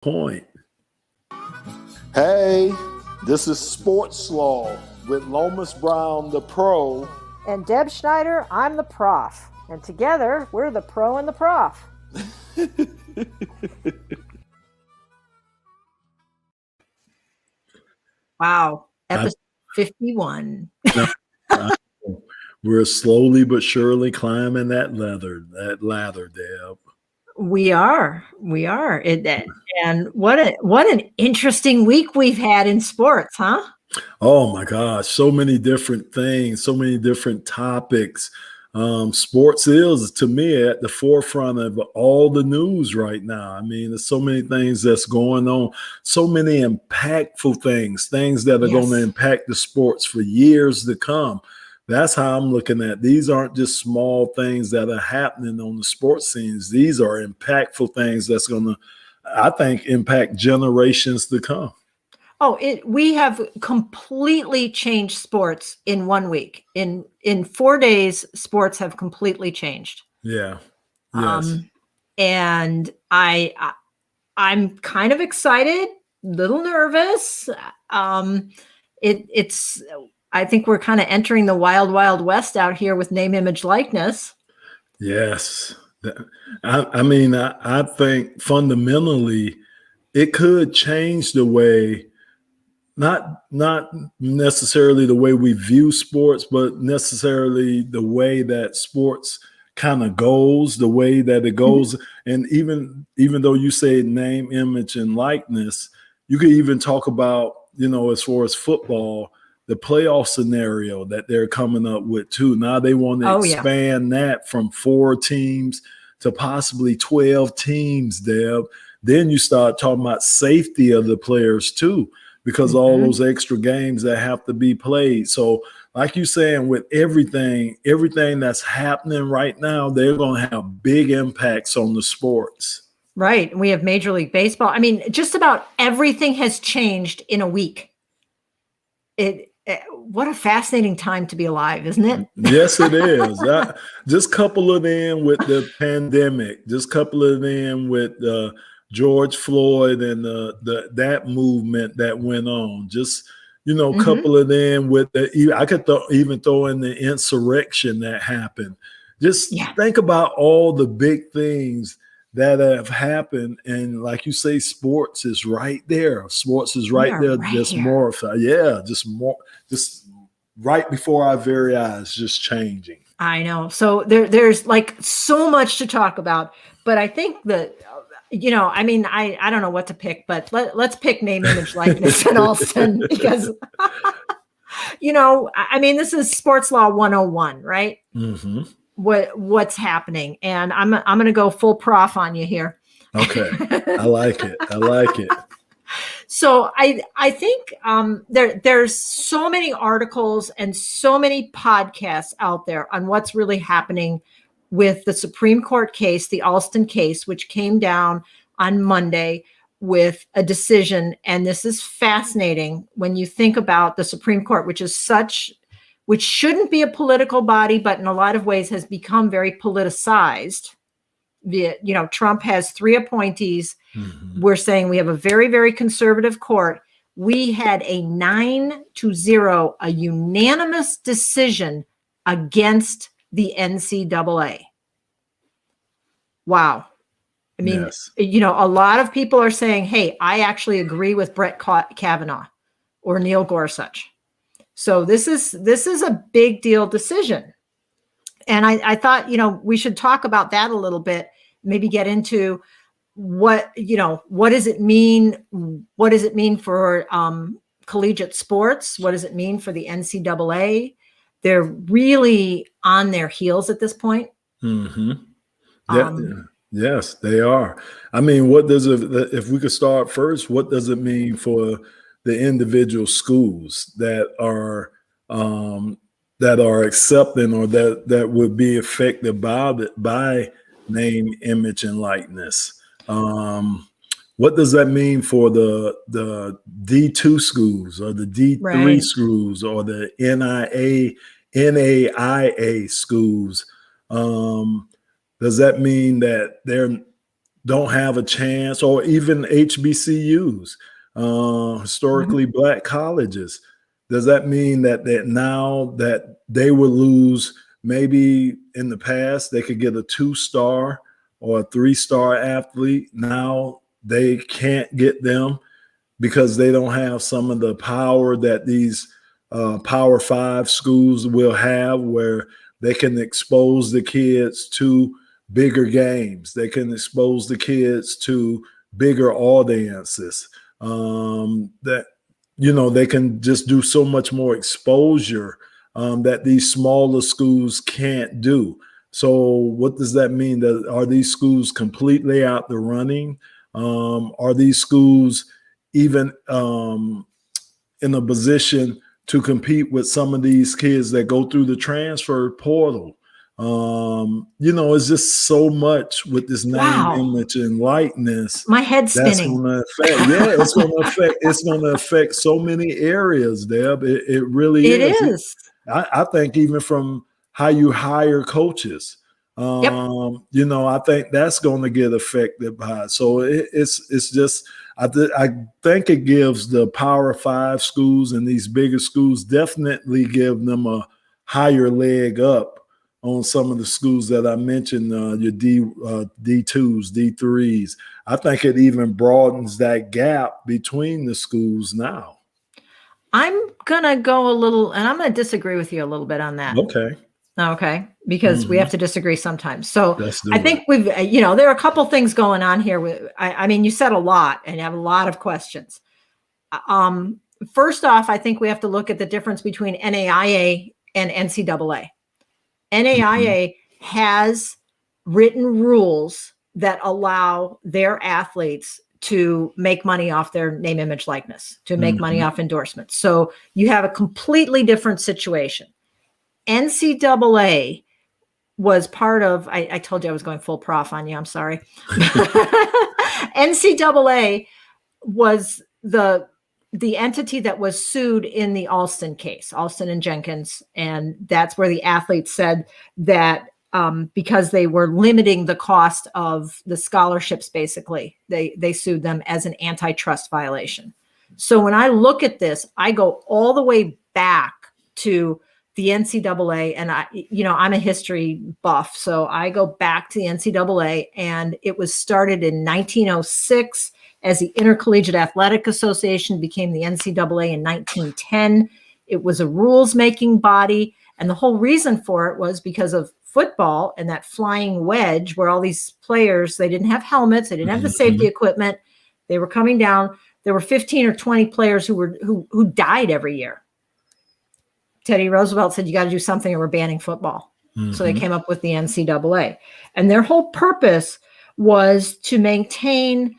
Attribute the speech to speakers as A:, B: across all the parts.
A: point.
B: Hey, this is Sportsslaw with Lomas Brown, the pro.
C: And Deb Schneider, I'm the prof. And together, we're the pro and the prof.
D: Wow. Episode 51.
A: We're slowly but surely climbing that ladder, Deb.
D: We are. And what an interesting week we've had in sports, huh?
A: Oh my gosh, so many different things, so many different topics. Sports is, to me, at the forefront of all the news right now. I mean, there's so many things that's going on, so many impactful things that are going to impact the sports for years to come. That's how I'm looking at. These aren't just small things that are happening on the sports scenes. These are impactful things that's going to, I think, impact generations to come.
D: Oh, we have completely changed sports in 1 week. In 4 days, sports have completely changed.
A: Yeah. Yes.
D: And I'm kind of excited, little nervous. I think we're kind of entering the wild, wild west out here with name, image, likeness.
A: Yes. I think fundamentally it could change the way, not necessarily the way we view sports, but necessarily the way that sports kind of goes, the way that it goes. And even though you say name, image, and likeness, you could even talk about, as far as football, the playoff scenario that they're coming up with too. Now they want to expand that from 4 teams to possibly 12 teams, Deb. Then you start talking about safety of the players too, because all those extra games that have to be played. So like you're saying, with everything that's happening right now, they're going to have big impacts on the sports.
D: Right. We have Major League Baseball. I mean, just about everything has changed in a week. What a fascinating time to be alive, isn't it?
A: Yes, it is. Just couple it in with the pandemic. Just couple it in with George Floyd and that movement that went on. Just couple it in with I could even throw in the insurrection that happened. Just think about all the big things that have happened, and like you say, sports is right there. Sports is right there, just more. Just right before our very eyes, just changing.
D: I know. So there's like so much to talk about, but I think that, I don't know what to pick, but let's pick name, image, likeness, and Alston, because, this is Sportsslaw 101, right?
A: Mm-hmm.
D: What's happening. And I'm going to go full prof on you here.
A: Okay. I like it.
D: So I think there's so many articles and so many podcasts out there on what's really happening with the Supreme Court case, the Alston case, which came down on Monday with a decision. And this is fascinating when you think about the Supreme Court, which shouldn't be a political body, but in a lot of ways has become very politicized. Trump has 3 appointees. Mm-hmm. We're saying we have a very, very conservative court. We had a 9-0, a unanimous decision against the NCAA. Wow. I mean, a lot of people are saying, hey, I actually agree with Brett Kavanaugh or Neil Gorsuch. So this is a big deal decision. And I thought, we should talk about that a little bit, maybe get into what does it mean? What does it mean for collegiate sports? What does it mean for the
A: NCAA?
D: They're really on their heels at this point.
A: Mm-hmm. Yes, they are. I mean, if we could start first, what does it mean for the individual schools that are accepting or that would be affected by name, image, and likeness? What does that mean for the D2 schools or the D3 schools or the NAIA schools? Does that mean that don't have a chance, or even HBCUs, historically black colleges. Does that mean that now that they would lose, maybe in the past they could get a 2-star or a 3-star athlete? Now they can't get them because they don't have some of the power that these Power 5 schools will have, where they can expose the kids to bigger games. They can expose the kids to bigger audiences. That they can just do so much more exposure that these smaller schools can't do. So what does that mean? Are these schools completely out the running? Are these schools even in a position to compete with some of these kids that go through the transfer portal? It's just so much with this name, image, and likeness.
D: My head's spinning.
A: It's going to affect so many areas, Deb. It really is.
D: It is.
A: I think even from how you hire coaches, I think that's going to get affected by it. So it's just, I think it gives the Power 5 schools and these bigger schools, definitely give them a higher leg up on some of the schools that I mentioned, your D2s, D3s. I think it even broadens that gap between the schools now. I'm
D: going to go a little, and I'm going to disagree with you a little bit on that. Okay. Because we have to disagree sometimes. So I think we've, there are a couple things going on here. I mean, you said a lot and you have a lot of questions. First off, I think we have to look at the difference between NAIA and NCAA. NAIA has written rules that allow their athletes to make money off their name, image, likeness, to make money off endorsements. So you have a completely different situation. NCAA was part of, I told you I was going full prof on you. I'm sorry. NCAA was the entity that was sued in the Alston case, Alston and Jenkins. And that's where the athletes said that because they were limiting the cost of the scholarships, basically, they sued them as an antitrust violation. So when I look at this, I go all the way back to the NCAA, and I'm a history buff, so I go back to the NCAA, and it was started in 1906 as the Intercollegiate Athletic Association, became the NCAA in 1910. It was a rules-making body, and the whole reason for it was because of football and that flying wedge, where all these players, they didn't have helmets, they didn't have the safety equipment, they were coming down. There were 15 or 20 players who died every year. Teddy Roosevelt said, you got to do something or we're banning football. So they came up with the NCAA. And their whole purpose was to maintain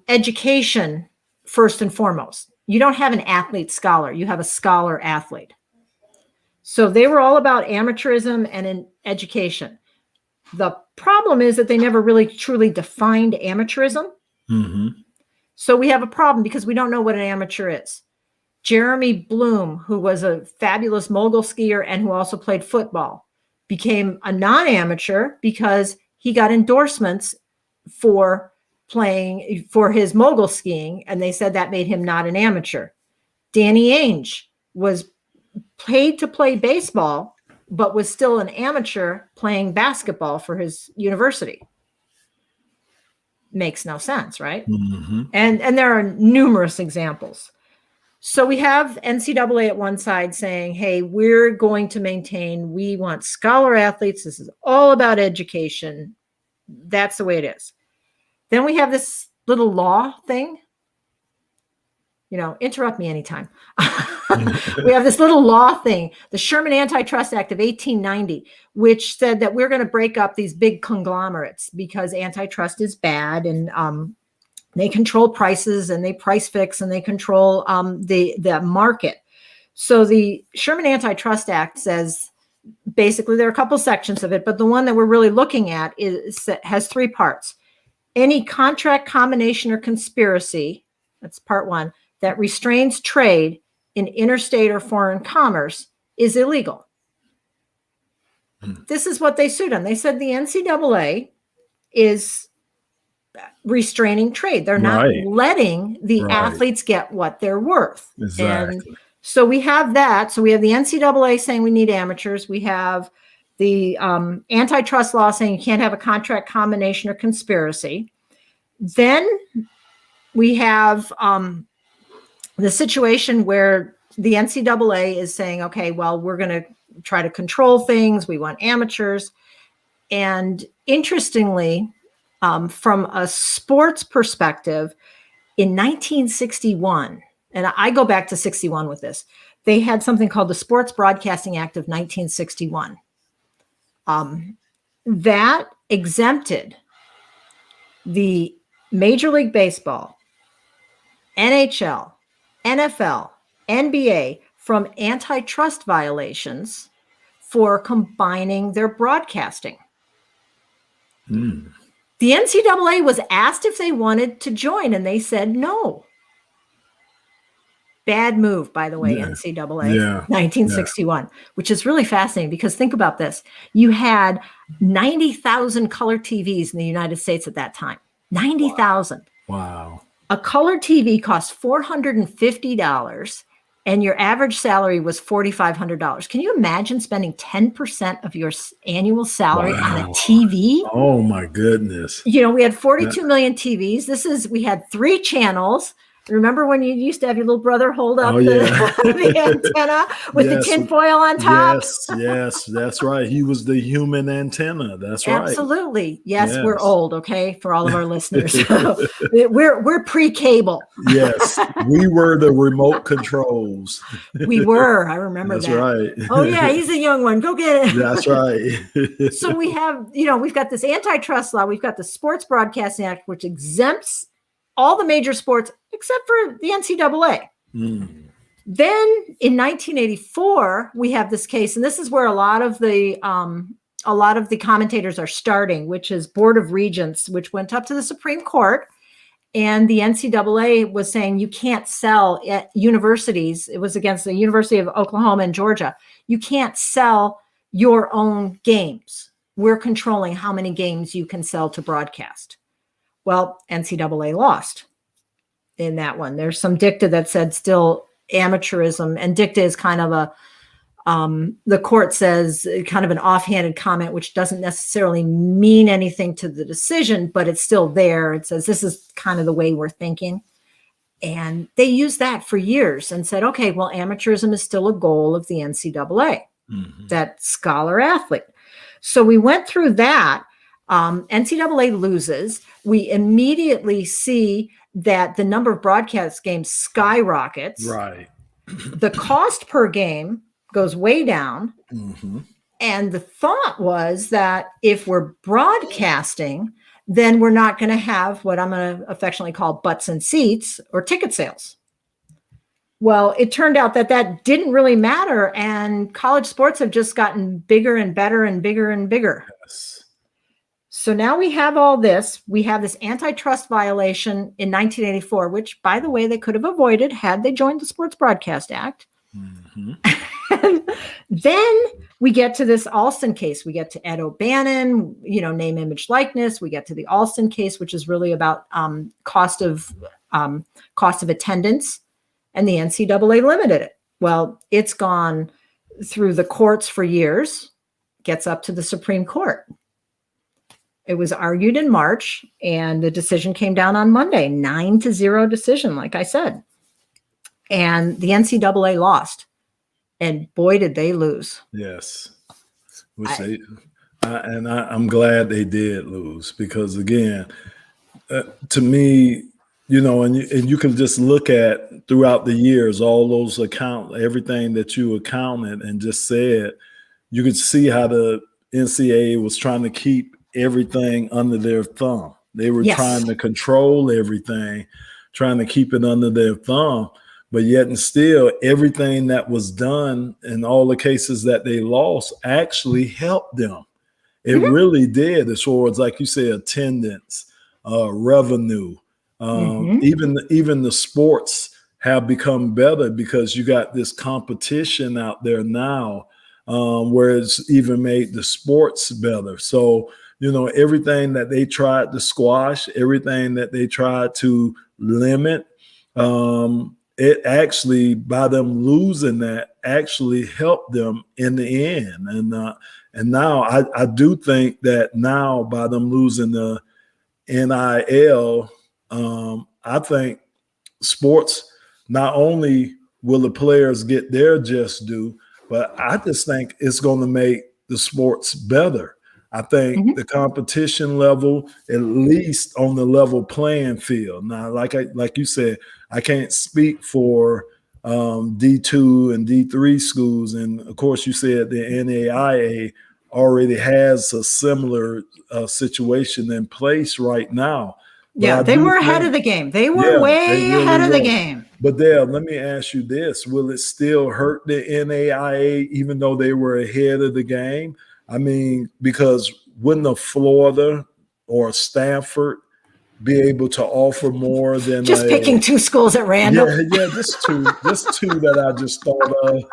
D: education first and foremost. You don't have an athlete scholar. You have a scholar athlete. So they were all about amateurism and in education. The problem is that they never really truly defined amateurism. So we have a problem because we don't know what an amateur is. Jeremy Bloom, who was a fabulous mogul skier and who also played football, became a non-amateur because he got endorsements for playing for his mogul skiing, and they said that made him not an amateur. Danny Ainge was paid to play baseball, but was still an amateur playing basketball for his university. Makes no sense, right? And there are numerous examples. So we have NCAA at one side saying, hey, we're going to maintain, we want scholar athletes. This is all about education. That's the way it is. Then we have this little law thing. Interrupt me anytime. We have this little law thing, the Sherman Antitrust Act of 1890, which said that we're going to break up these big conglomerates because antitrust is bad, and they control prices and they price fix and they control the market. So the Sherman Antitrust Act says, basically, there are a couple sections of it, but the one that we're really looking at has 3 parts. Any contract, combination, or conspiracy, that's part 1, that restrains trade in interstate or foreign commerce is illegal. This is what they sued on. They said the NCAA is restraining trade. They're not
A: Right.
D: letting the
A: Right.
D: athletes get what they're worth.
A: Exactly.
D: And so we have that. So we have the NCAA saying we need amateurs. We have the antitrust law saying you can't have a contract combination or conspiracy. Then we have the situation where the NCAA is saying, okay, well, we're going to try to control things. We want amateurs. And interestingly, from a sports perspective, in 1961, and I go back to 61 with this, they had something called the Sports Broadcasting Act of 1961. That exempted the Major League Baseball, NHL, NFL, NBA from antitrust violations for combining their broadcasting. The NCAA was asked if they wanted to join, and they said no. Bad move, by the way, NCAA, 1961, which is really fascinating because think about this. You had 90,000 color TVs in the United States at that time. 90,000.
A: Wow.
D: A color TV cost $450, and your average salary was $4,500. Can you imagine spending 10% of your annual salary on a TV?
A: Oh my goodness.
D: You know, we had 42 million TVs. We had 3 channels. Remember when you used to have your little brother hold up the antenna with the tinfoil on top?
A: Yes, that's right. He was the human antenna. That's right.
D: Absolutely. Yes, we're old, okay, for all of our listeners. we're pre-cable.
A: Yes, we were the remote controls.
D: We were. I remember
A: That's
D: that.
A: right.
D: Oh, yeah, he's a young one. Go get it.
A: That's right.
D: So we have, we've got this antitrust law. We've got the Sports Broadcasting Act, which exempts all the major sports except for the NCAA. Then in 1984, we have this case, and this is where a lot of the commentators are starting, which is Board of Regents, which went up to the Supreme Court, and the NCAA was saying you can't sell at universities. It was against the University of Oklahoma and Georgia. You can't sell your own games. We're controlling how many games you can sell to broadcast. Well, NCAA lost in that one. There's some dicta that said still amateurism, and dicta is kind of the court says kind of an offhanded comment, which doesn't necessarily mean anything to the decision, but it's still there. It says this is kind of the way we're thinking. And they used that for years and said, okay, well, amateurism is still a goal of the NCAA, that scholar athlete. So we went through that. NCAA loses. We immediately see that the number of broadcast games skyrockets.
A: Right.
D: The cost per game goes way down. And the thought was that if we're broadcasting, then we're not going to have what I'm going to affectionately call butts and seats or ticket sales. Well, it turned out that didn't really matter. And college sports have just gotten bigger and better and bigger and bigger.
A: Yes.
D: So now we have all this. We have this antitrust violation in 1984, which, by the way, they could have avoided had they joined the Sports Broadcast Act. And then we get to this Alston case. We get to Ed O'Bannon, name, image, likeness. We get to the Alston case, which is really about cost of attendance, and the NCAA limited it. Well, it's gone through the courts for years, gets up to the Supreme Court. It was argued in March, and the decision came down on Monday, 9-0 decision, like I said. And the NCAA lost. And boy, did they lose.
A: Yes. I'm glad they did lose because, again, to me, and you can just look at throughout the years, all those everything that you accounted and just said, you could see how the NCAA was trying to keep everything under their thumb. They were trying to control everything, trying to keep it under their thumb. But yet and still, everything that was done in all the cases that they lost actually helped them. It really did, as far as, like you say, attendance, revenue. Even the sports have become better because you got this competition out there now, where it's even made the sports better. So everything that they tried to squash, everything that they tried to limit, it actually, by them losing that, actually helped them in the end. And now I do think that now, by them losing the NIL, I think sports, not only will the players get their just due, but I just think it's going to make the sports better. I think the competition level, at least on the level playing field. Now, like you said, I can't speak for D2 and D3 schools, and of course, you said the NAIA already has a similar situation in place right now.
D: Yeah, they were ahead of the game. They were way ahead of the game.
A: But Dale, let me ask you this. Will it still hurt the NAIA even though they were ahead of the game? I mean, because wouldn't a Florida or a Stanford be able to offer more than
D: just picking two schools at random?
A: Yeah, just two that I just thought of.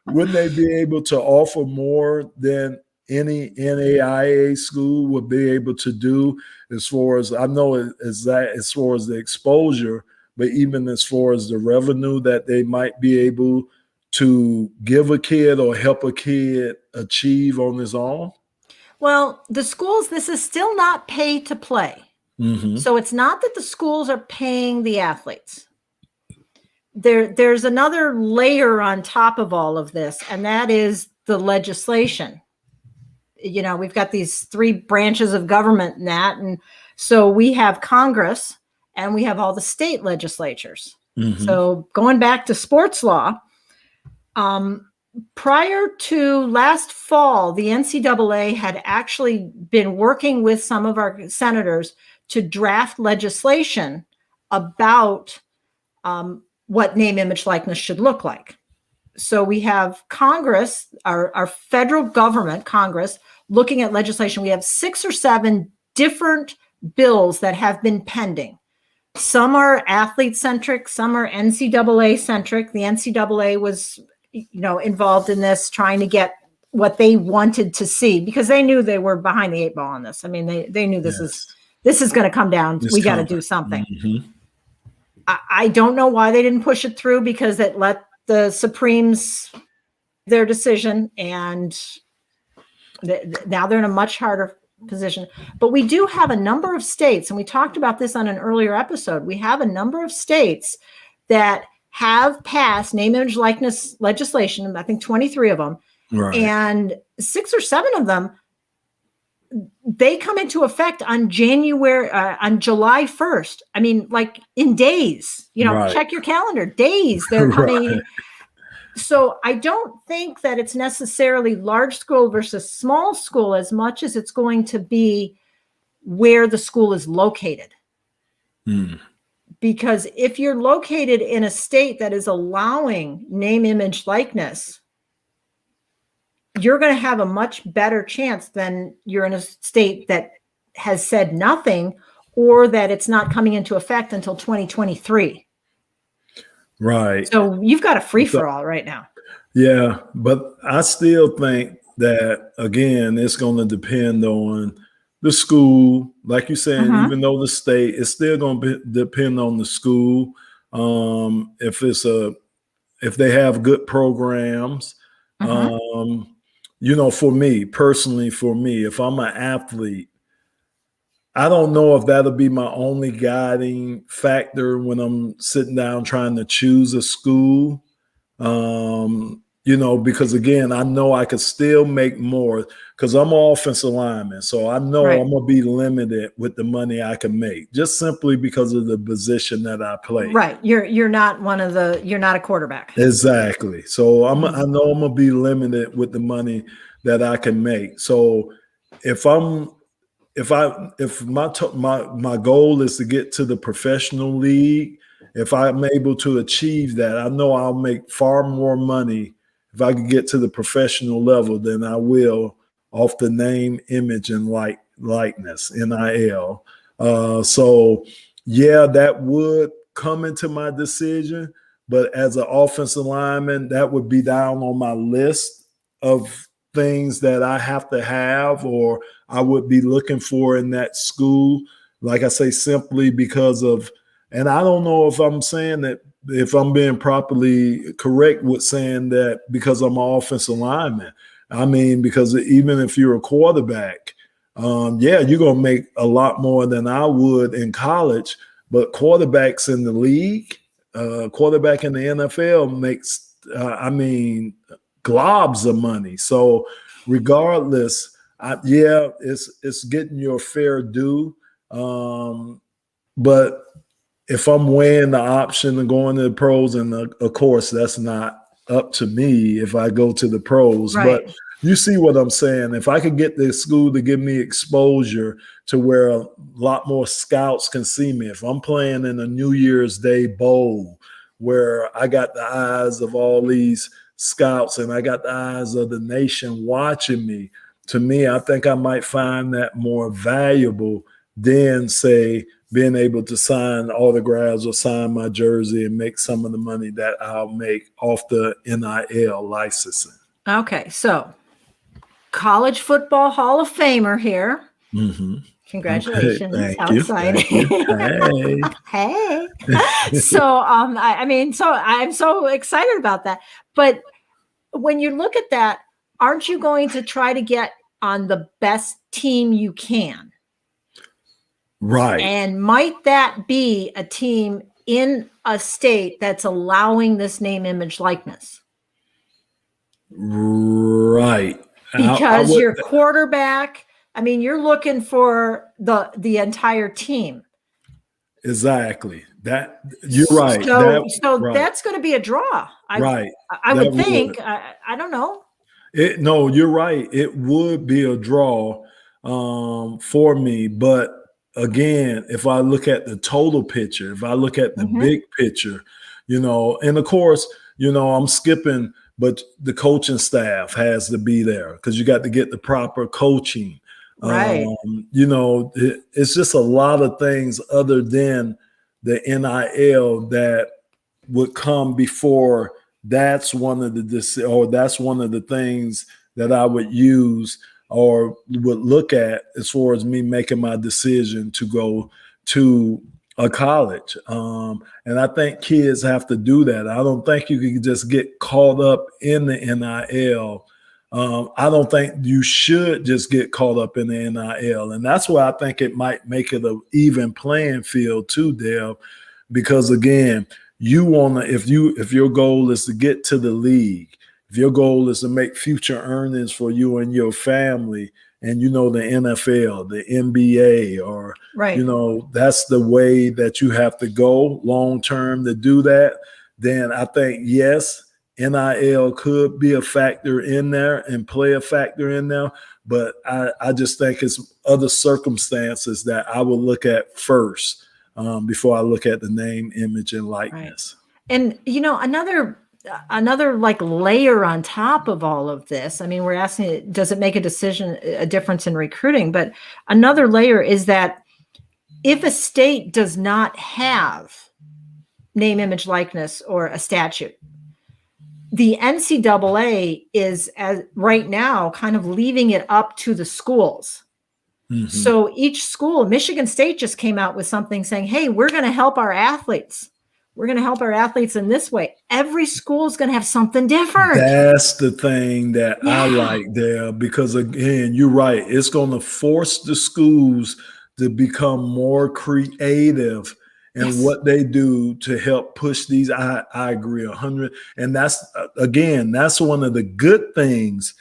A: Wouldn't they be able to offer more than any NAIA school would be able to do, as far as I know, as far as the exposure, but even as far as the revenue that they might be able to give a kid or help a kid achieve on his own?
D: Well, the schools, this is still not pay to play. So it's not that the schools are paying the athletes. There's another layer on top of all of this, and that is the legislation. We've got these three branches of government in that. And so we have Congress and we have all the state legislatures. So going back to sports law, prior to last fall, the NCAA had actually been working with some of our senators to draft legislation about what name, image, likeness should look like. So we have Congress, our federal government, Congress, looking at legislation. We have 6 or 7 different bills that have been pending. Some are athlete-centric, some are NCAA-centric. The NCAA was, involved in this, trying to get what they wanted to see, because they knew they were behind the 8 ball on this. I mean, they knew this is going to come down. We got to do something. I don't know why they didn't push it through, because it let the Supremes their decision, and now they're in a much harder position. But we do have a number of states, and we talked about this on an earlier episode. We have a number of states that have passed name, image, likeness legislation. I think 23 of them, and 6 or 7 of them, they come into effect on July 1st. I mean, like in days, check your calendar, days they're coming. So I don't think that it's necessarily large school versus small school as much as it's going to be where the school is located. Because if you're located in a state that is allowing name, image, likeness, you're going to have a much better chance than you're in a state that has said nothing, or that it's not coming into effect until 2023.
A: Right.
D: So you've got a free-for-all right now.
A: Yeah, but I still think that, again, it's going to depend on the school. Like you said, even though the state, it's still going to depend on the school. If they have good programs. For me, personally, if I'm an athlete, I don't know if that'll be my only guiding factor when I'm sitting down trying to choose a school. Because again, I know I could still make more, because I'm an offensive lineman. So I know I'm going to be limited with the money I can make, just simply because of the position that I play.
D: Right. You're not you're not a quarterback.
A: Exactly. So I know I'm going to be limited with the money that I can make. So if my goal is to get to the professional league, if I'm able to achieve that, I know I'll make far more money if I can get to the professional level than I will off the name, image, and likeness, NIL. So yeah, that would come into my decision. But as an offensive lineman, that would be down on my list of things that I have to have or I would be looking for in that school. Like I say, simply because of, and I don't know if I'm saying that, if I'm being properly correct with saying that because I'm an offensive lineman. I mean, because even if you're a quarterback, yeah, you're going to make a lot more than I would in college. But quarterbacks in the league, quarterback in the NFL makes, globs of money. So regardless, yeah, it's getting your fair due. But if I'm weighing the option of going to the pros, and of course that's not up to me if I go to the pros,
D: Right.
A: but you see what I'm saying. If I could get the school to give me exposure to where a lot more scouts can see me, if I'm playing in a New Year's Day bowl where I got the eyes of all these scouts and I got the eyes of the nation watching me, to me, I think I might find that more valuable than, say, being able to sign autographs or sign my jersey and make some of the money that I'll make off the NIL licensing.
D: Okay, so college football Hall of Famer here.
A: Mm-hmm.
D: Congratulations.
A: Okay, thank
D: How
A: you.
D: exciting.
A: Hey.
D: Hey. So so I'm so excited about that. But when you look at that, aren't you going to try to get on the best team you can?
A: Right.
D: And might that be a team in a state that's allowing this name, image, likeness?
A: Right.
D: Because your quarterback, I mean, you're looking for the entire team.
A: Exactly. That you're right.
D: So
A: right.
D: That's going to be a draw.
A: Right.
D: I would think. I don't know.
A: No, you're right. It would be a draw for me. But again, if I look at the total picture, if I look at the big picture, and of course, I'm skipping, but the coaching staff has to be there because you got to get the proper coaching.
D: Right.
A: It's just a lot of things other than the NIL that would come before. That's one of the things that I would use or would look at as far as me making my decision to go to a college. And I think kids have to do that. I don't think you can just get caught up in the NIL. I don't think you should just get caught up in the NIL. And that's why I think it might make it an even playing field too, Deb, because again, you want to, if your goal is to get to the league, if your goal is to make future earnings for you and your family, and the NFL, the NBA, or
D: right.
A: That's the way that you have to go long term to do that, then I think yes, NIL could be a factor in there and play a factor in there, but I just think it's other circumstances that I will look at first. Before I look at the name, image, and likeness.
D: Right. And another like layer on top of all of this. I mean, we're asking, does it make a difference in recruiting? But another layer is that if a state does not have name, image, likeness, or a statute, the NCAA is right now kind of leaving it up to the schools. Mm-hmm. So each school, Michigan State just came out with something saying, hey, we're going to help our athletes. We're going to help our athletes in this way. Every school is going to have something different.
A: That's the thing that I like there, because again, you're right. It's going to force the schools to become more creative in what they do to help push these. I agree 100. And that's one of the good things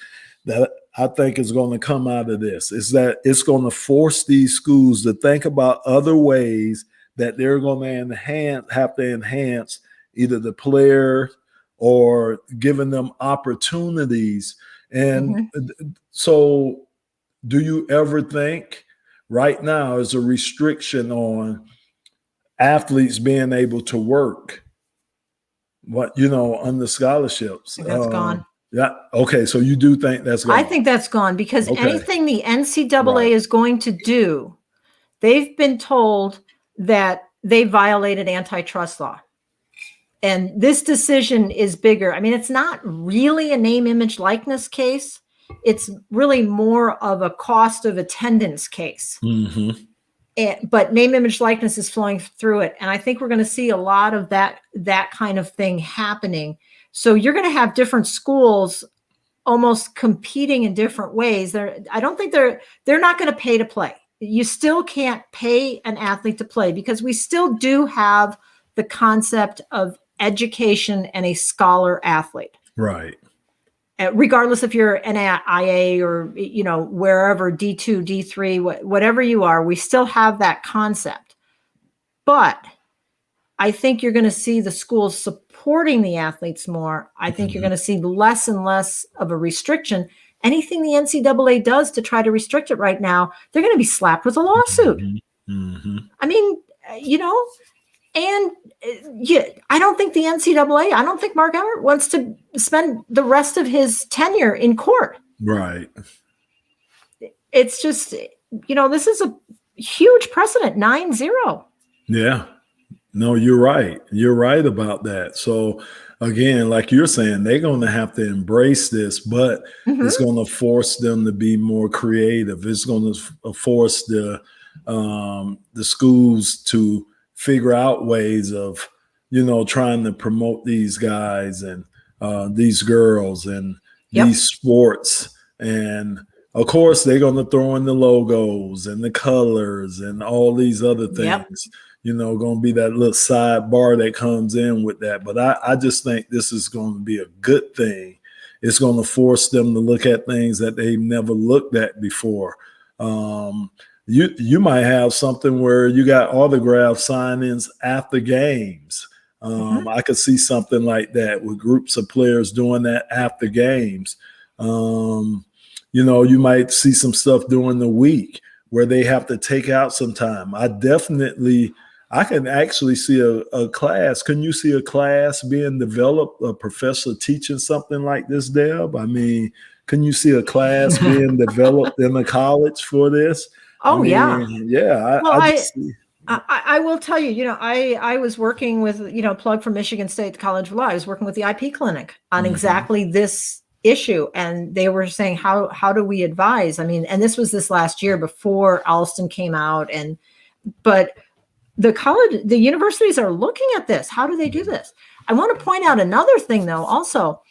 A: that I think is going to come out of this, is that it's going to force these schools to think about other ways that they're going to have to enhance either the player or giving them opportunities. And so do you ever think right now is a restriction on athletes being able to work under scholarships?
D: I think that's gone.
A: Yeah. Okay. So you do think that's gone?
D: I think that's gone because anything the NCAA is going to do, they've been told that they violated antitrust law. And this decision is bigger. I mean, it's not really a name, image, likeness case. it's really more of a cost of attendance case. But name, image, likeness is flowing through it. And I think we're going to see a lot of that kind of thing happening. So you're going to have different schools almost competing in different ways. I don't think they're not going to pay to play. You still can't pay an athlete to play because we still do have the concept of education and a scholar athlete.
A: Right.
D: Regardless if you're NAIA or, wherever, D2, D3, whatever you are, we still have that concept. But I think you're going to see the schools supporting the athletes more. I think you're going to see less and less of a restriction. Anything the NCAA does to try to restrict it right now, they're going to be slapped with a lawsuit. I mean, and I don't think the NCAA, I don't think Mark Emmert wants to spend the rest of his tenure in court.
A: Right.
D: It's just, this is a huge precedent, 9-0.
A: Yeah. No, you're right. You're right about that. So again, like you're saying, they're going to have to embrace this, but it's going to force them to be more creative. It's going to force the schools to figure out ways of, trying to promote these guys and these girls and these sports. And of course, they're going to throw in the logos and the colors and all these other things. Going to be that little sidebar that comes in with that. But I just think this is going to be a good thing. It's going to force them to look at things that they've never looked at before. You might have something where you got autograph signings after games. I could see something like that with groups of players doing that after games. You might see some stuff during the week where they have to take out some time. I can actually see a class. Can you see a class being developed, a professor teaching something like this, Deb? I mean, can you see a class being developed in a college for this?
D: Oh, yeah.
A: Yeah.
D: I will tell you, I was working with, plug from Michigan State College of Law. I was working with the IP clinic on exactly this issue. And they were saying, how do we advise? I mean, and this was this last year before Alston came out. But the universities are looking at this. How do they do this? I want to point out another thing, though. Also,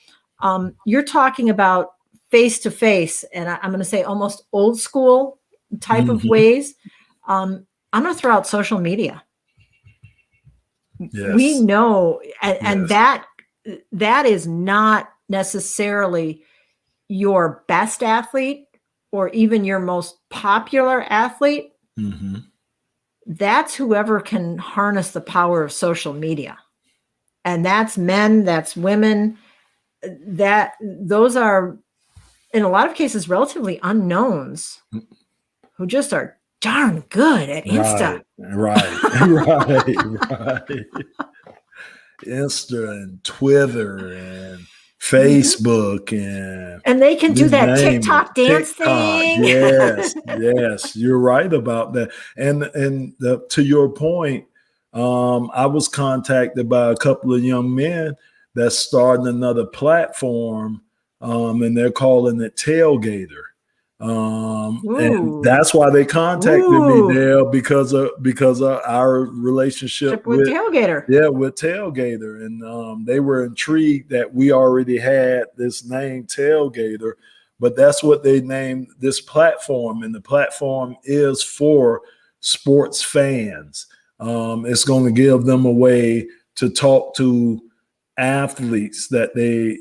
D: you're talking about face-to-face, and I'm going to say almost old school type of ways. I'm going to throw out social media.
A: Yes.
D: We know, and that is not necessarily your best athlete or even your most popular athlete. That's whoever can harness the power of social media. And that's men, that's women, those are, in a lot of cases, relatively unknowns who just are darn good at Insta.
A: Right. Insta and Twitter and Facebook and
D: they can do that TikTok dance thing.
A: Yes, you're right about that. And to your point, I was contacted by a couple of young men that's starting another platform, and they're calling it Tailgater. And that's why they contacted me there because of our relationship with
D: Tailgater.
A: Yeah, with Tailgater. And they were intrigued that we already had this name Tailgater, but that's what they named this platform. And the platform is for sports fans. It's going to give them a way to talk to athletes that they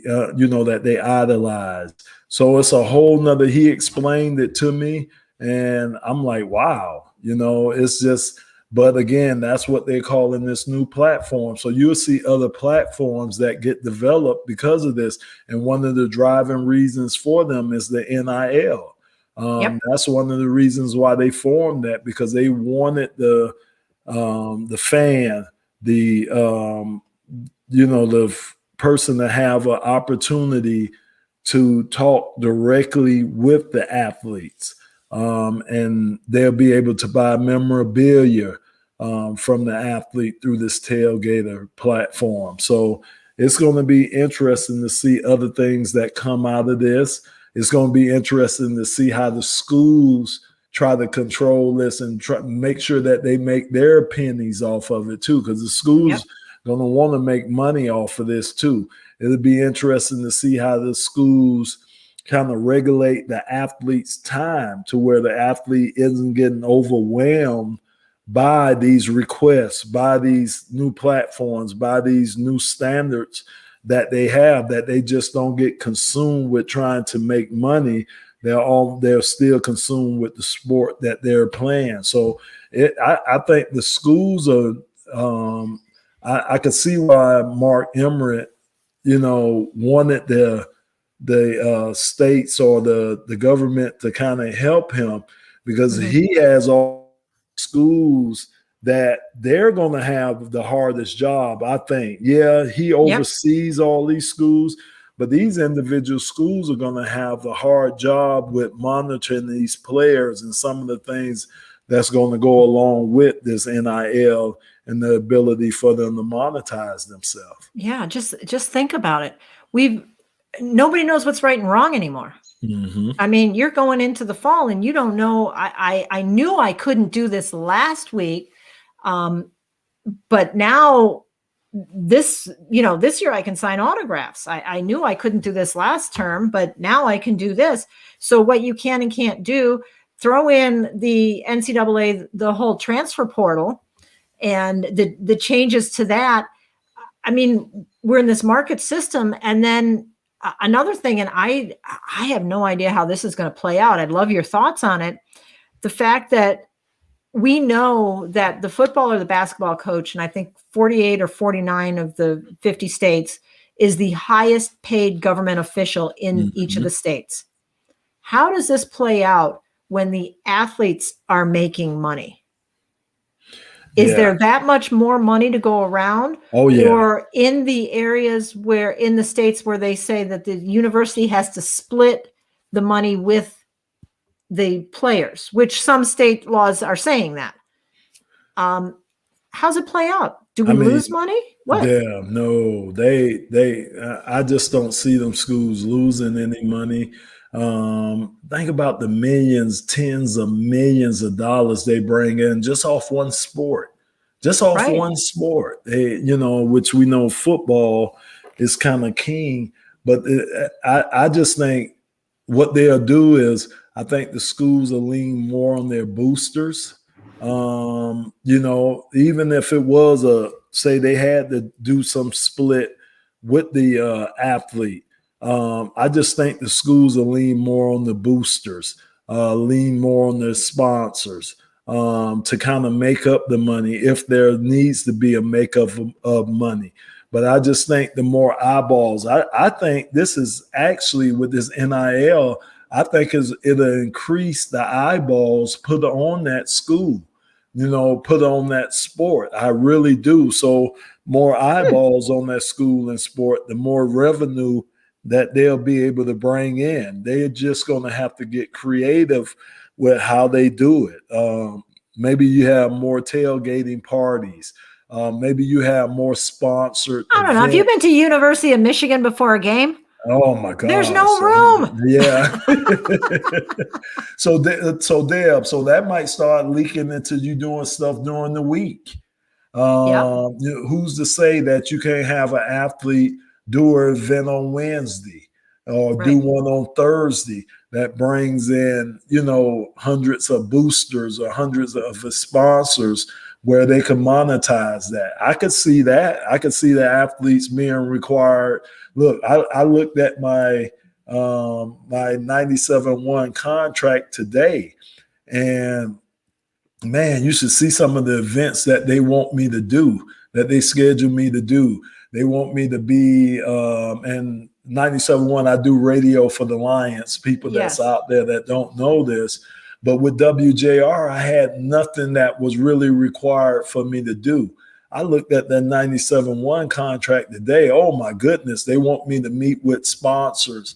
A: idolize. So it's a whole nother, he explained it to me and I'm like, wow, it's just, but again, that's what they're calling this new platform. So you'll see other platforms that get developed because of this. And one of the driving reasons for them is the NIL. That's one of the reasons why they formed that, because they wanted the fan, the person to have an opportunity to talk directly with the athletes, and they'll be able to buy memorabilia from the athlete through this Tailgater platform. So it's going to be interesting to see other things that come out of this. it's going to be interesting to see how the schools try to control this and try make sure that they make their pennies off of it too, because the schools going to want to make money off of this too. It'll be interesting to see how the schools kind of regulate the athlete's time to where the athlete isn't getting overwhelmed by these requests, by these new platforms, by these new standards that they have, that they just don't get consumed with trying to make money. They're still consumed with the sport that they're playing. So I think the schools are I could see why Mark Emmert, wanted the states or the government to kind of help him, because he has all schools that they're going to have the hardest job, I think. Yeah, he oversees all these schools, but these individual schools are going to have the hard job with monitoring these players and some of the things that's going to go along with this NIL and the ability for them to monetize themselves.
D: Yeah, just think about it. Nobody knows what's right and wrong anymore. I mean, you're going into the fall and you don't know. I knew I couldn't do this last week, but now this year I can sign autographs. I knew I couldn't do this last term, but now I can do this. So what you can and can't do, throw in the NCAA, the whole transfer portal and the changes to that. I mean, we're in this market system. And then another thing, and I have no idea how this is going to play out. I'd love your thoughts on it. The fact that we know that the football or the basketball coach, and I think 48 or 49 of the 50 states, is the highest paid government official in each of the states. How does this play out when the athletes are making money? Is there that much more money to go around?
A: Oh, yeah.
D: Or in the areas in the states where they say that the university has to split the money with the players, which some state laws are saying that. How's it play out? Do we lose money? What?
A: Yeah, no, I just don't see them schools losing any money. Think about the millions, tens of millions of dollars they bring in just off one sport, one sport. Which we know football is kind of king, but I just think what they'll do is I think the schools will lean more on their boosters. Even if it was say they had to do some split with the athlete. I just think the schools will lean more on the boosters, lean more on their sponsors to kind of make up the money if there needs to be a makeup of money. But I just think the more eyeballs, I think this is actually with this NIL, I think it'll increase the eyeballs put on that school, put on that sport. I really do. So more eyeballs on that school and sport, the more revenue that they'll be able to bring in. They're just going to have to get creative with how they do it. Maybe you have more tailgating parties. Maybe you have more sponsored.
D: I don't know. Have you been to University of Michigan before a game?
A: Oh my God!
D: There's no room.
A: Yeah. So Deb, so that might start leaking into you doing stuff during the week. Who's to say that you can't have an athlete do an event on Wednesday or do one on Thursday that brings in, hundreds of boosters or hundreds of sponsors where they can monetize that. I could see that. I could see the athletes being required. Look, I looked at my 97-1 contract today, and man, you should see some of the events that they want me to do, that they schedule me to do. They want me to be and 97.1, I do radio for the Lions, people that's out there that don't know this. But with WJR, I had nothing that was really required for me to do. I looked at that 97.1 contract today. Oh, my goodness. They want me to meet with sponsors,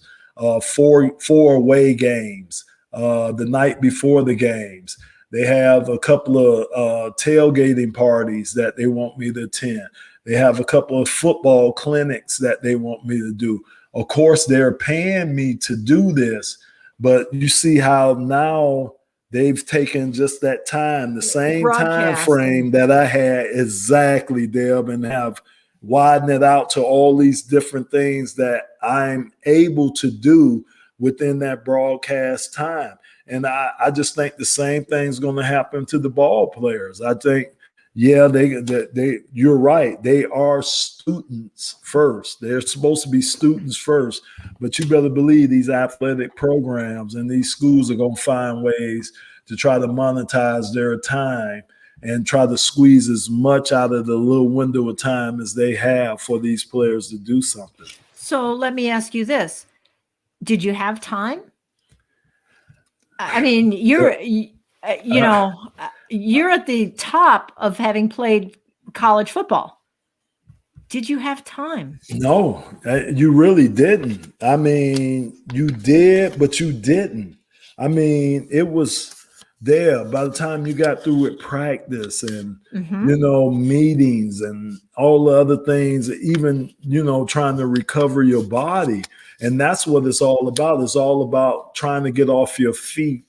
A: four away games, the night before the games. They have a couple of tailgating parties that they want me to attend. They have a couple of football clinics that they want me to do. of course they're paying me to do this, but you see how now they've taken just that time, the same time frame that I had exactly, Deb, and have widened it out to all these different things that I'm able to do within that broadcast time. And I just think the same thing's going to happen to the ball players. I think, yeah, they you're right. They are students first. They're supposed to be students first, but you better believe these athletic programs and these schools are going to find ways to try to monetize their time and try to squeeze as much out of the little window of time as they have for these players to do something.
D: So let me ask you this. Did you have time? I mean, you're at the top of having played college football. Did you have time?
A: No, you really didn't. I mean, you did, but you didn't. I mean, it was there by the time you got through with practice and, meetings and all the other things, even, trying to recover your body. And that's what it's all about. It's all about trying to get off your feet.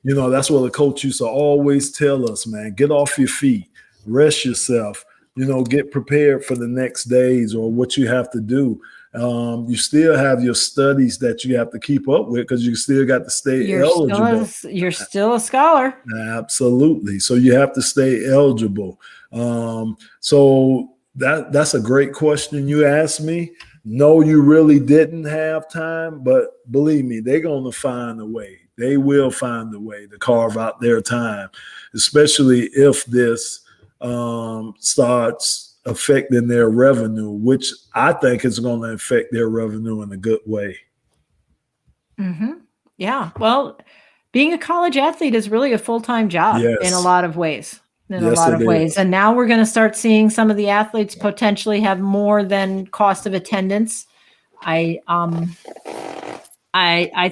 A: That's what the coach used to always tell us, man, get off your feet, rest yourself, get prepared for the next days or what you have to do. You still have your studies that you have to keep up with because you still got to stay eligible.
D: You're still a scholar.
A: Absolutely. So you have to stay eligible. So that's a great question you asked me. No, you really didn't have time, but believe me, they're going to find a way. They will find a way to carve out their time, especially if this starts affecting their revenue, which I think is going to affect their revenue in a good way.
D: Mm-hmm. Yeah. Well, being a college athlete is really a full-time job in a lot of ways. And now we're going to start seeing some of the athletes potentially have more than cost of attendance. I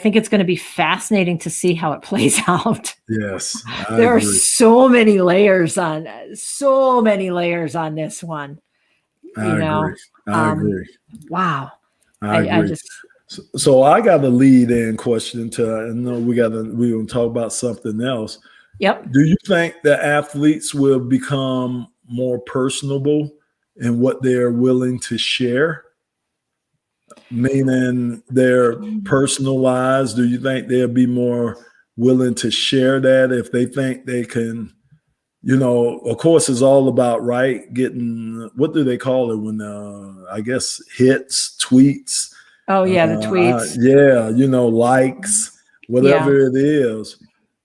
D: think it's going to be fascinating to see how it plays out.
A: Yes.
D: There are so many layers on this one.
A: I agree.
D: Wow.
A: I agree. So I got a lead-in question I know we're going to talk about something else.
D: Yep.
A: Do you think that athletes will become more personable in what they're willing to share? Meaning their personal lives, do you think they'll be more willing to share that if they think they can, of course it's all about, getting, what do they call it when, I guess, hits, tweets.
D: Oh, yeah, the tweets.
A: Likes, whatever it is.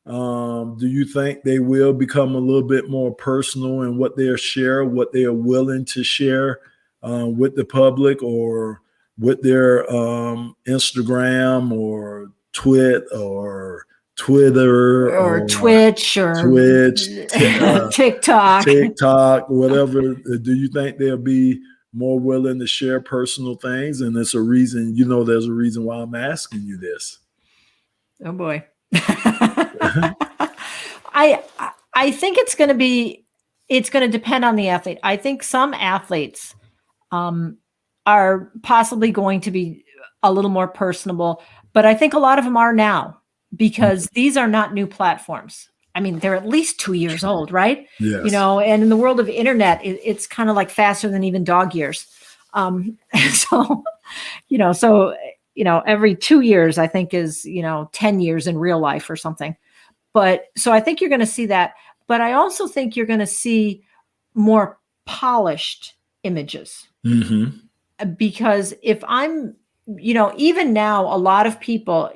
A: Do you think they will become a little bit more personal in what they're willing to share with the public or with their Instagram or Twitter or
D: Twitch or
A: TikTok, whatever? Do you think they'll be more willing to share personal things? And there's a reason, there's a reason why I'm asking you this.
D: Oh boy. I think it's going to depend on the athlete. I think some athletes are possibly going to be a little more personable, but I think a lot of them are now because these are not new platforms. I mean, they're at least 2 years old, right?
A: Yes.
D: And in the world of internet, it's kind of like faster than even dog years. Every 2 years, I think is, 10 years in real life or something. But so I think you're going to see that. But I also think you're going to see more polished images.
A: Mm-hmm.
D: Because if I'm, even now, a lot of people,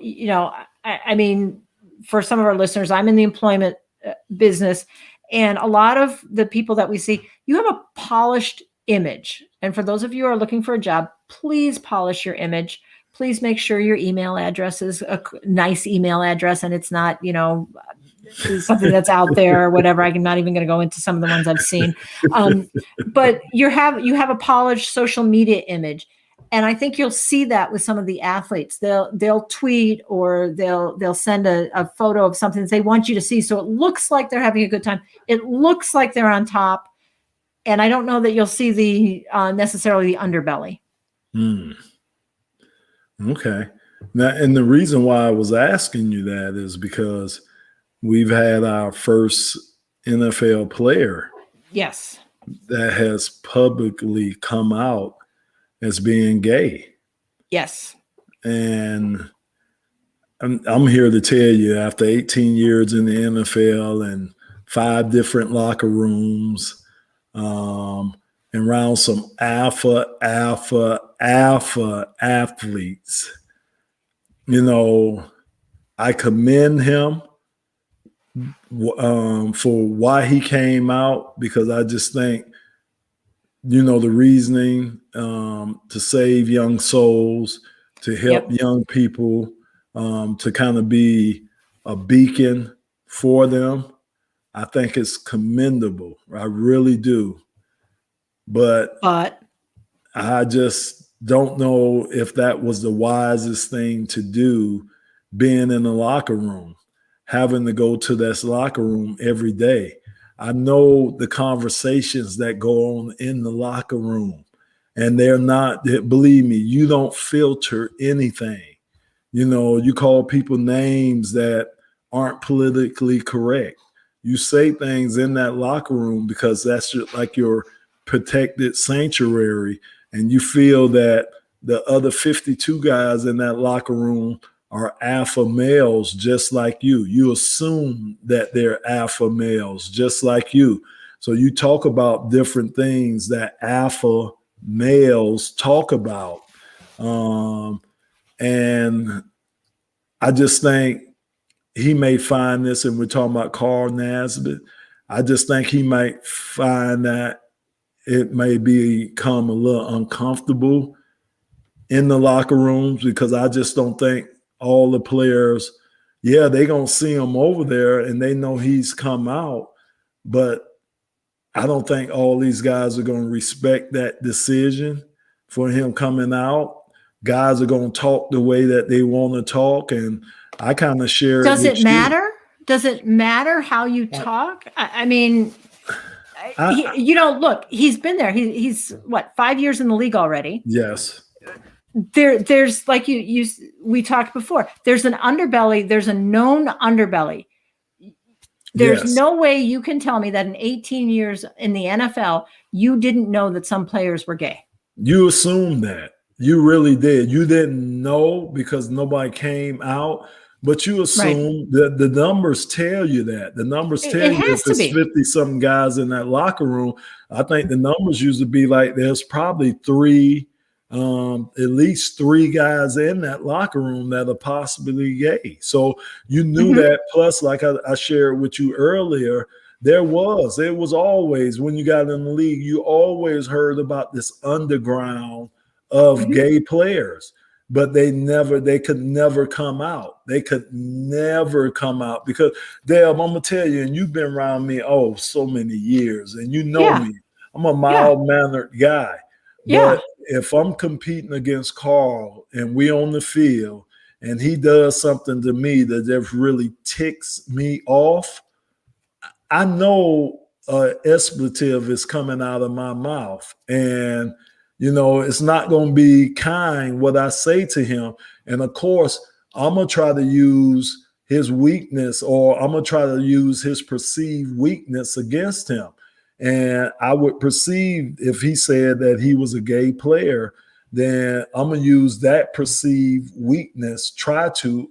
D: I mean, for some of our listeners, I'm in the employment business, and a lot of the people that we see, you have a polished image. And for those of you who are looking for a job, please polish your image. Please make sure your email address is a nice email address and it's not, something that's out there or whatever. I'm not even going to go into some of the ones I've seen. But you have a polished social media image. And I think you'll see that with some of the athletes. They'll tweet or they'll send a photo of something that they want you to see. So it looks like they're having a good time. It looks like they're on top. And I don't know that you'll see the necessarily the underbelly.
A: Okay. Now, and the reason why I was asking you that is because we've had our first NFL player
D: Yes.
A: that has publicly come out as being gay.
D: Yes.
A: And I'm here to tell you, after 18 years in the NFL and 5 different locker rooms, and around some alpha athletes, I commend him for why he came out, because I just think, the reasoning to save young souls, to help young people, to kind of be a beacon for them. I think it's commendable. I really do. But I just don't know if that was the wisest thing to do, being in the locker room, having to go to this locker room every day. I know the conversations that go on in the locker room, and they're not, believe me, you don't filter anything. You call people names that aren't politically correct. You say things in that locker room because that's like your protected sanctuary, and you feel that the other 52 guys in that locker room are alpha males just like you. You assume that they're alpha males just like you. So you talk about different things that alpha males talk about. And I just think he may find this, and we're talking about Carl Nassib, I just think he might find that it may become a little uncomfortable in the locker rooms, because I just don't think all the players, they're going to see him over there and they know he's come out, but I don't think all these guys are going to respect that decision for him coming out. Guys are going to talk the way that they want to talk, and I kind of share.
D: Does it matter? Does it matter how you talk? I mean, look, he's been there. He's what, 5 years in the league already?
A: Yes.
D: There's like we talked before. There's an underbelly. There's a known underbelly. There's no way you can tell me that in 18 years in the NFL, you didn't know that some players were gay.
A: You assumed that. You really did. You didn't know because nobody came out, but you assume that the numbers tell you that. The numbers tell you if there's 50-something guys in that locker room. I think the numbers used to be like there's probably at least 3 guys in that locker room that are possibly gay. So you knew that. Plus, like I shared with you earlier, it was always, when you got in the league, you always heard about this underground of gay players, but they could never come out. They could never come out because, Deb, I'm going to tell you, and you've been around me, so many years, and you know me. I'm a mild-mannered guy. But if I'm competing against Carl and we on the field and he does something to me that just really ticks me off, I know expletive is coming out of my mouth. And, it's not going to be kind what I say to him. And, of course, I'm going to try to use his weakness, or I'm going to try to use his perceived weakness against him. And I would perceive, if he said that he was a gay player, then I'm going to use that perceived weakness,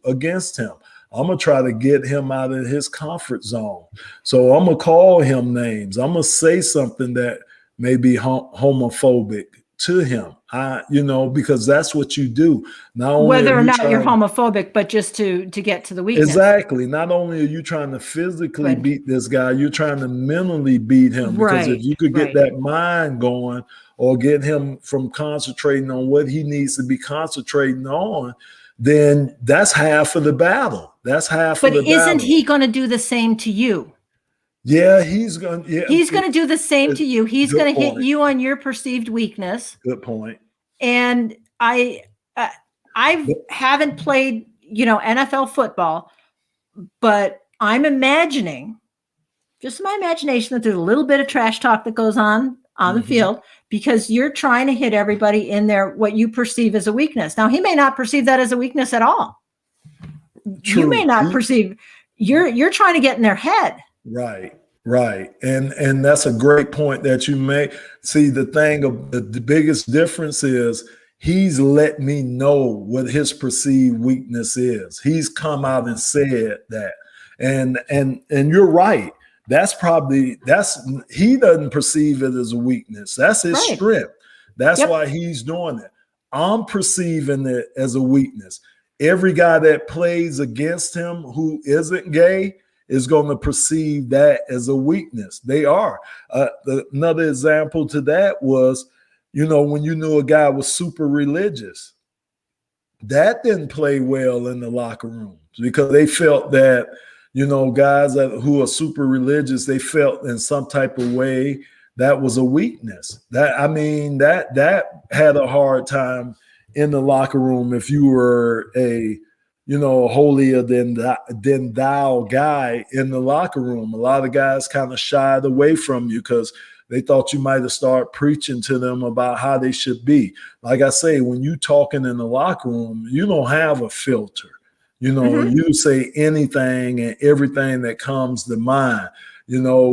A: against him. I'm going to try to get him out of his comfort zone. So I'm going to call him names. I'm going to say something that may be homophobic to him, because that's what you do. Not only
D: whether or not you're homophobic, but just to get to the weakness.
A: Exactly. Not only are you trying to physically beat this guy, you're trying to mentally beat him. Because if you could get that mind going, or get him from concentrating on what he needs to be concentrating on, then that's half of the battle. That's half of the battle. But
D: isn't he going to do the same to you?
A: Yeah, he's going
D: to do the same to you. He's going to hit you on your perceived weakness.
A: Good point.
D: And I haven't played, NFL football, but I'm imagining, just my imagination, that there's a little bit of trash talk that goes on on the field because you're trying to hit everybody in there what you perceive as a weakness. Now, he may not perceive that as a weakness at all.
A: True.
D: You may not perceive you're trying to get in their head.
A: Right. And that's a great point that you make. See, the thing of the biggest difference is he's let me know what his perceived weakness is. He's come out and said that. And you're right. He doesn't perceive it as a weakness. That's his strength. That's why he's doing it. I'm perceiving it as a weakness. Every guy that plays against him who isn't gay is going to perceive that as a weakness. They are. Another example to that was, when you knew a guy was super religious, that didn't play well in the locker rooms because they felt that, guys who are super religious, they felt in some type of way that was a weakness. That had a hard time in the locker room if you were a holier than thou guy in the locker room. A lot of guys kind of shied away from you because they thought you might have started preaching to them about how they should be. Like I say, when you talking in the locker room, you don't have a filter. You say anything and everything that comes to mind.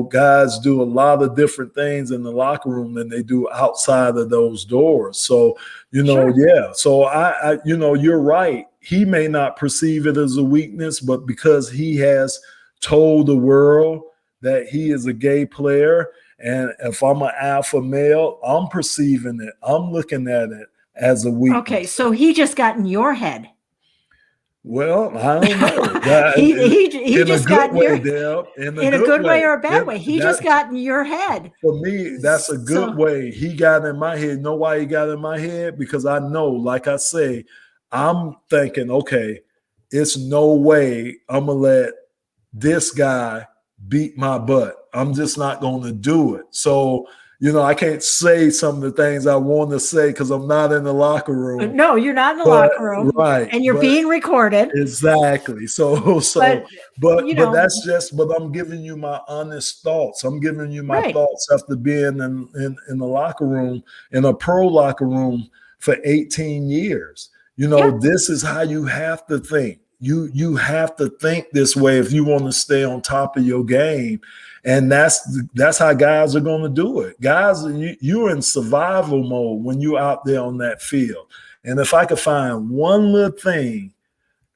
A: Guys do a lot of different things in the locker room than they do outside of those doors. So, So I you're right. He may not perceive it as a weakness, but because he has told the world that he is a gay player, and if I'm an alpha male, I'm perceiving it. I'm looking at it as a weakness.
D: Okay, so he just got in your head.
A: Well, I don't know.
D: he just got in your
A: Deb,
D: in a good way or a bad way. He just got in your head.
A: For me, that's a good way. He got in my head. Know why he got in my head? Because I know, like I say, I'm thinking, okay, it's no way I'm going to let this guy beat my butt. I'm just not going to do it. So, I can't say some of the things I want to say because I'm not in the locker room.
D: No, you're not in the locker room.
A: Right.
D: And you're being recorded.
A: Exactly. But I'm giving you my honest thoughts. I'm giving you my thoughts after being in the locker room, in a pro locker room for 18 years. This is how you have to think. You have to think this way if you want to stay on top of your game. And that's how guys are going to do it. Guys, you're in survival mode when you're out there on that field. And if I could find one little thing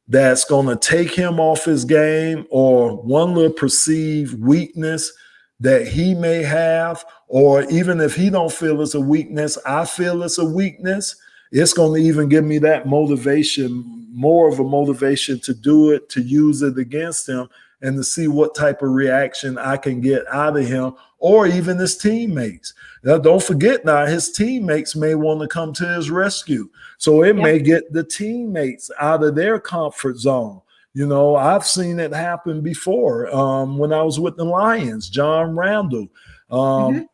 A: that's going to take him off his game or one little perceived weakness that he may have, or even if he don't feel it's a weakness, I feel it's a weakness, it's going to even give me that motivation, more of a motivation to do it, to use it against him, and to see what type of reaction I can get out of him or even his teammates. Now, don't forget now, his teammates may want to come to his rescue. So it may get the teammates out of their comfort zone. I've seen it happen before when I was with the Lions, John Randall,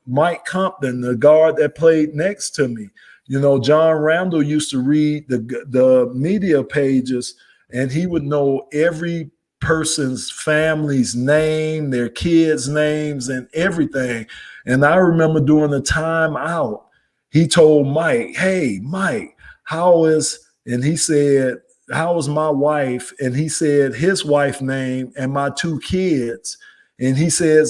A: Mike Compton, the guard that played next to me. John Randall used to read the media pages, and he would know every person's family's name, their kids' names, and everything. And I remember during the timeout, he told Mike, "Hey, Mike, he said, how is my wife?" And he said his wife's name and my two kids. And he said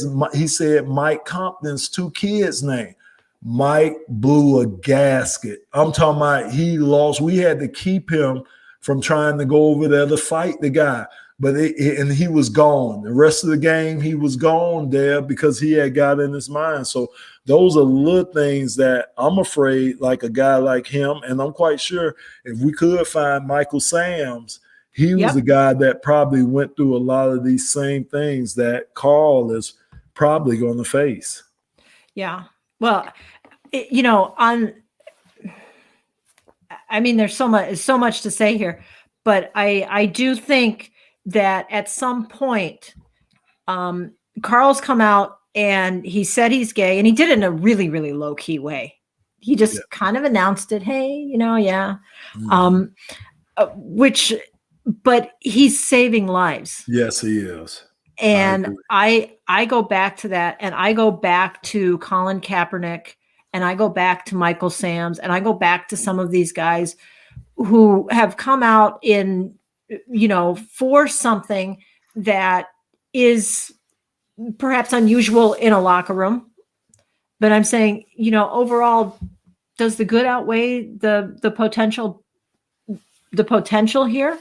A: Mike Compton's two kids' name. Mike blew a gasket. I'm talking about he lost. We had to keep him from trying to go over there to fight the guy. And he was gone. The rest of the game, he was gone there because he had got in his mind. So those are little things that I'm afraid, like a guy like him, and I'm quite sure if we could find Michael Sams, he was the guy that probably went through a lot of these same things that Carl is probably going to face.
D: Yeah. Well, there's so much to say here, but I do think that at some point, Carl's come out and he said he's gay, and he did it in a really, really low key way. He just kind of announced it. Hey, but he's saving lives.
A: Yes, he is.
D: And I go back to that, and I go back to Colin Kaepernick and I go back to Michael Sams, and I go back to some of these guys who have come out in, for something that is perhaps unusual in a locker room. But I'm saying, overall, does the good outweigh the potential here?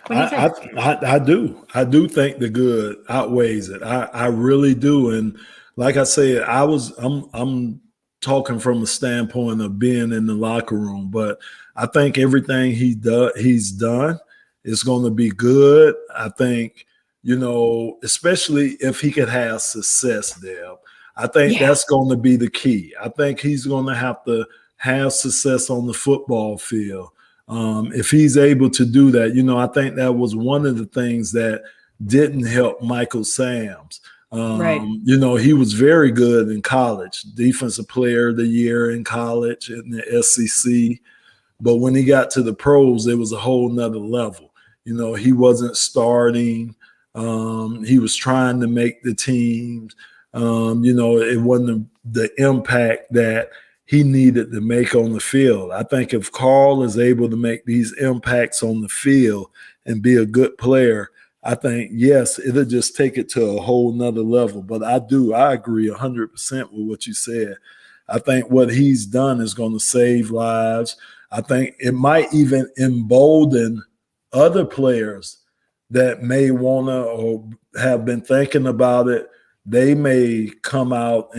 D: What do you think?
A: I do. I do think the good outweighs it. I really do. And like I said, I'm talking from a standpoint of being in the locker room, but I think everything he's done is going to be good. I think, especially if he could have success there. I think that's going to be the key. I think he's going to have success on the football field. If he's able to do that, I think that was one of the things that didn't help Michael Sams.
D: Right.
A: He was very good in college, defensive player of the year in college in the SEC. But when he got to the pros, it was a whole nother level. He wasn't starting. He was trying to make the teams. It wasn't the impact that he needed to make on the field. I think if Carl is able to make these impacts on the field and be a good player, I think, yes, it'll just take it to a whole nother level. But I agree 100% with what you said. I think what he's done is going to save lives. I think it might even embolden other players that may want to or have been thinking about it. They may come out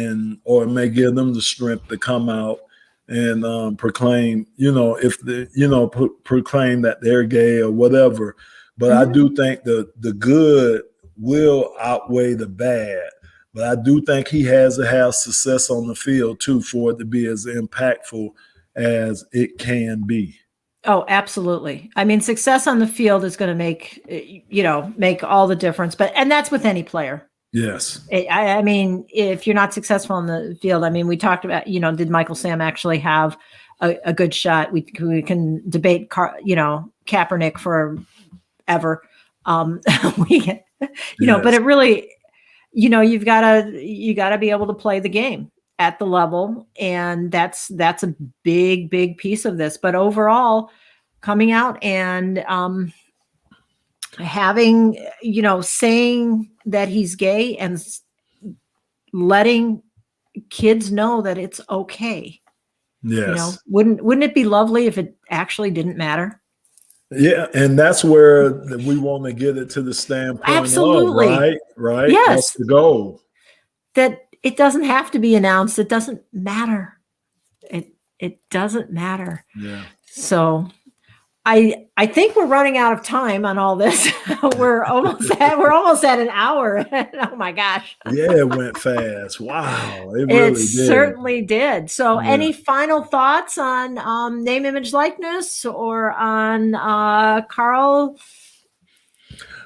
A: or it may give them the strength to come out and proclaim, proclaim that they're gay or whatever. But I do think the good will outweigh the bad. But I do think he has to have success on the field too for it to be as impactful as it can be.
D: Oh, absolutely. I mean, success on the field is going to make all the difference. And that's with any player.
A: Yes.
D: I mean, if you're not successful on the field, I mean, we talked about, did Michael Sam actually have a good shot? We can debate, Kaepernick forever. Yes. But it really, you gotta be able to play the game at the level. And that's a big, big piece of this. But overall, coming out and, having, saying that he's gay and letting kids know that it's okay.
A: Yes.
D: Wouldn't it be lovely if it actually didn't matter?
A: Yeah. And that's where we want to get it to the standpoint.
D: Absolutely.
A: Of, right.
D: Yes.
A: That's the goal.
D: That it doesn't have to be announced. It doesn't matter. It doesn't matter.
A: Yeah.
D: So I think we're running out of time on all this. we're almost at an hour. Oh my gosh.
A: Yeah, it went fast. Wow. It really did.
D: Certainly did. So any final thoughts on name, image, likeness or on Carl?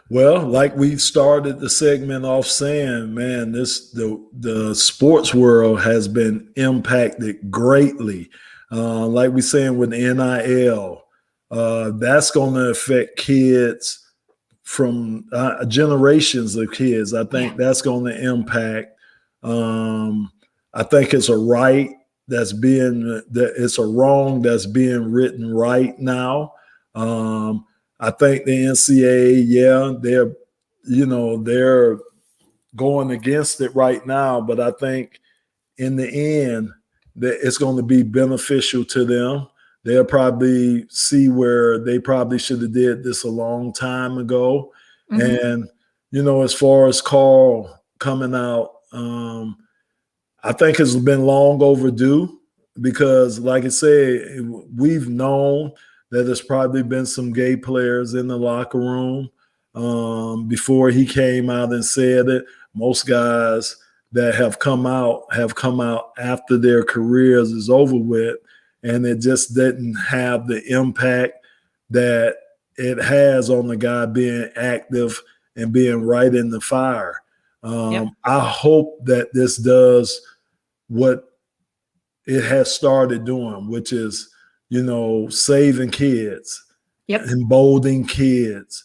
A: Well, like we started the segment off saying, man, the sports world has been impacted greatly. Like we saying with NIL, that's going to affect kids from generations of kids. I think that's going to impact. I think it's a right it's a wrong that's being written right now. I think the NCAA, they're going against it right now, but I think in the end that it's going to be beneficial to them. They'll probably see where they probably should have did this a long time ago. Mm-hmm. And, as far as Carl coming out, I think it's been long overdue because, like I said, we've known that there's probably been some gay players in the locker room before he came out and said it. Most guys that have come out after their careers is over with, and it just didn't have the impact that it has on the guy being active and being right in the fire. I hope that this does what it has started doing, which is, saving kids, emboldening kids.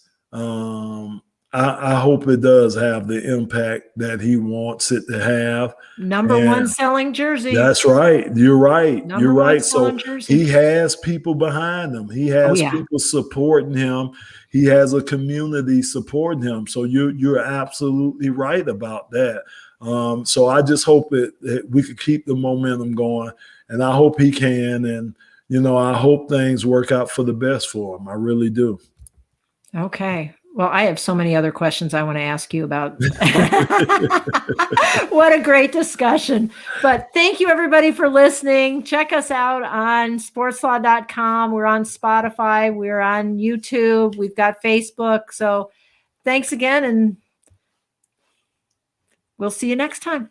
A: I hope it does have the impact that he wants it to have.
D: Number one selling jersey.
A: That's right. You're right.
D: Number one
A: So
D: selling jersey.
A: he has people behind him. He has people supporting him. He has a community supporting him. So you're absolutely right about that. So I just hope that we could keep the momentum going, and I hope he can. And, I hope things work out for the best for him. I really do.
D: Okay. Well, I have so many other questions I want to ask you about. What a great discussion. But thank you, everybody, for listening. Check us out on sportslaw.com. We're on Spotify. We're on YouTube. We've got Facebook. So thanks again, and we'll see you next time.